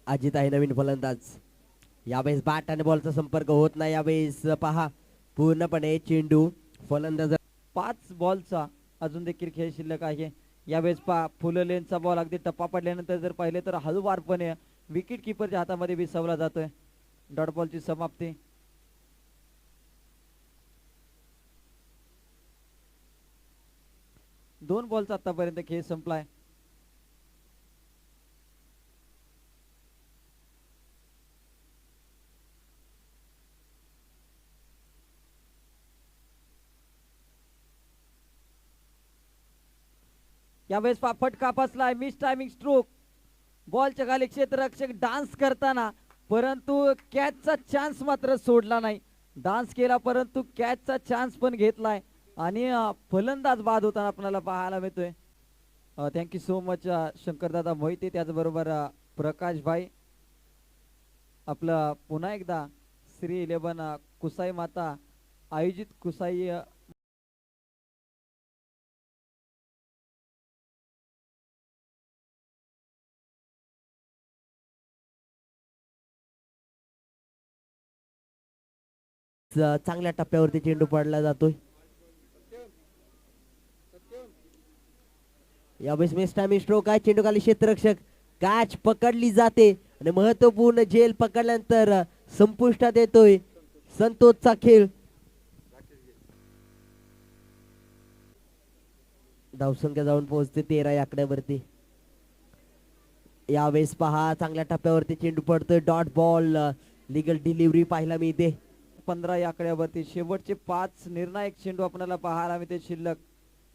अजित आहे नवीन फलंदाज. यावेळेस बॅट आणि बॉलचा संपर्क होत नाही. यावेळेस पहा पूर्णपणे चेंडू फलंदाज 5 बॉलचा अजून देखील खेळ शिल्लक आहे. यावेळेस पहा फुललेनचा बॉल अगदी टप्पा पडल्यानंतर जर पाहिले तर हळूवारपणे विकेट किपरच्या हातामध्ये विसवला जातोय. डॉट बॉलची समाप्ती. दोन बॉलचा आतापर्यंत खेळ संपलाय. यावेळेस फटका फसलाय. Miss timing stroke. बॉलच्या खाली क्षेत्ररक्षक डान्स करताना परंतु कॅचचा चान्स मात्र सोडला नाही. डान्स केला परंतु कॅचचा चान्स पण घेतलाय आणि फलंदाज बाद होताना आपल्याला पाहायला मिळतोय. Thank you so much Shankardada Mohite, त्याचबरोबर प्रकाश भाई. आपलं पुन्हा एकदा श्री 11 कुसाई माता आयोजित कुसाई चांगल्या टप्प्यावरती चेंडू पडला जातोय. यावेळेस मिस टायमिंग स्ट्रोक आहे. चेंडू खाली क्षेत्ररक्षक. कॅच पकडली जाते आणि महत्वपूर्ण झेल पकडल्यानंतर संपुष्टात येतोय संतोषचा खेळ. धावसंख्या जाऊन पोहोचते 13 या आकड्यावरती. यावेळेस पहा चांगल्या टप्प्यावरती चेंडू पडतोय. डॉट बॉल लीगल डिलिव्हरी पाहायला मिळते. 15 या आकड्यावरती शेवटचे 5 निर्णायक चेंडू आपल्याला पाहायला मिळते शिल्लक.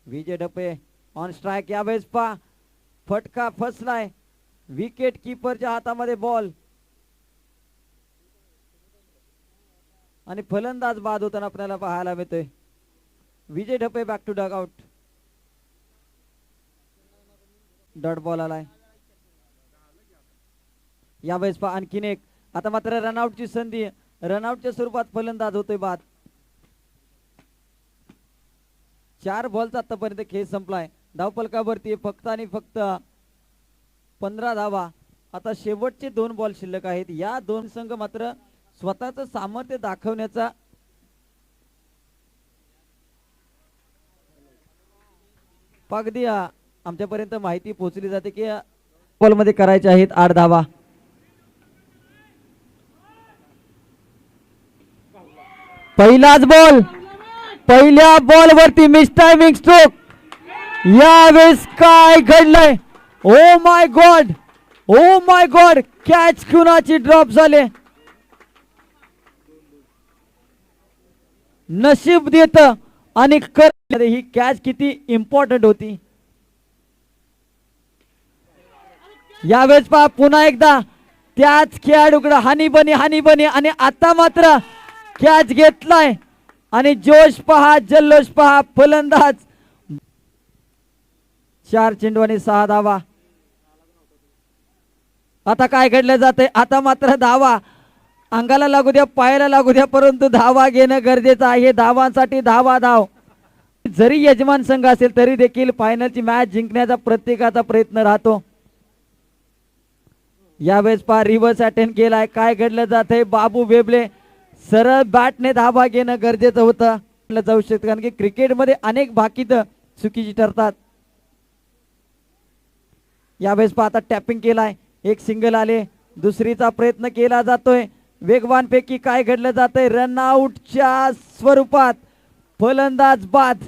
विजय ढपे ऑन स्ट्राइक. यावेळेस पहा फटका फसलाय. विकेट किपरच्या हातामध्ये बॉल आणि फलंदाज बाद होताना आपल्याला पाहायला मिळतोय. Vijay Dhape back to dugout. Dot ball आलाय. यावेळेस पहा आणखीन एक. आता मात्र रनआउटची संधी. रनआउटच्या स्वरूपात फलंदाज होतोय बाद. 4 बॉलचा आतापर्यंत खेळ संपलाय. धावफलकावरती फक्त आणि फक्त 15 धावा. आता शेवटचे 2 बॉल शिल्लक आहेत. या 2 संघ मात्र स्वतःच सामर्थ्य दाखवण्याचा अगदी आमच्यापर्यंत माहिती पोहोचली जाते की बॉलमध्ये करायचे आहेत 8 धावा. पहिलाच बॉल. पहिल्या बॉल वरती मिस टायमिंग स्ट्रोक. यावेळेस काय घडलंय? Oh my God, oh my God. Catch कुणाची ड्रॉप झाले. नशीब देत आणि ही कॅच किती इम्पॉर्टंट होती. यावेळेस पहा पुन्हा एकदा त्याच खेळाडूकडे हानी बनी आणि आता मात्र कॅच घेतलाय आणि जोश पहा, जल्लोष पहा. फलंदाज 4 चेंडू आणि 6 धावा. आता काय घडलं जाते? आता मात्र धावा अंगाला लागू द्या, पायाला लागू द्या, परंतु धावा घेणं गरजेचं आहे. धावांसाठी धावा धाव. जरी यजमान संघ असेल तरी देखील फायनलची मॅच जिंकण्याचा प्रत्येकाचा प्रयत्न राहतो. यावेळेस पहा रिव्हर्स अटेम्प्ट केलाय. काय घडलं जाते? बाबू बेबले सरळ बॅटने धावा घेणं गरजेचं होतं. जाऊ शकतं कारण की क्रिकेटमध्ये अनेक भाकीत चुकीची ठरतात. यावेळेस पहा आता टॅपिंग केलाय. एक सिंगल आले. दुसरीचा प्रयत्न केला जातोय वेगवान पैकी. काय घडलं जातंय? रनआउटच्या स्वरूपात फलंदाज बाद.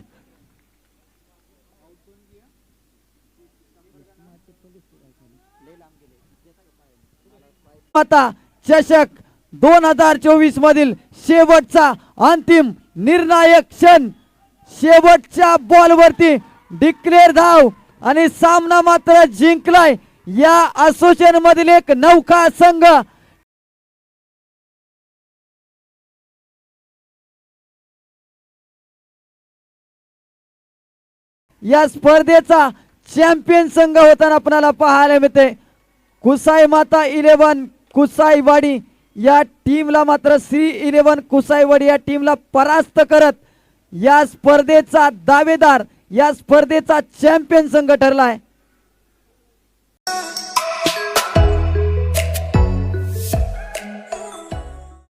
आता चषक 2024 मधील शेवटचा अंतिम निर्णायक क्षण. शेवटच्या बॉलवरती डिक्लेअर धाव आणि सामना मात्र जिंकलाय या असोसिएशन मधील एक नौका संघ. या स्पर्धेचा चॅम्पियन संघ होताना आपल्याला पाहायला मिळते. कुसाई माता 11 कुसाईवाडी या टीमला मात्र श्री 11 कुसाईवाडी या टीमला परास्त करत या स्पर्धेचा दावेदार, या स्पर्धेचा चॅम्पियन संघ ठरलाय.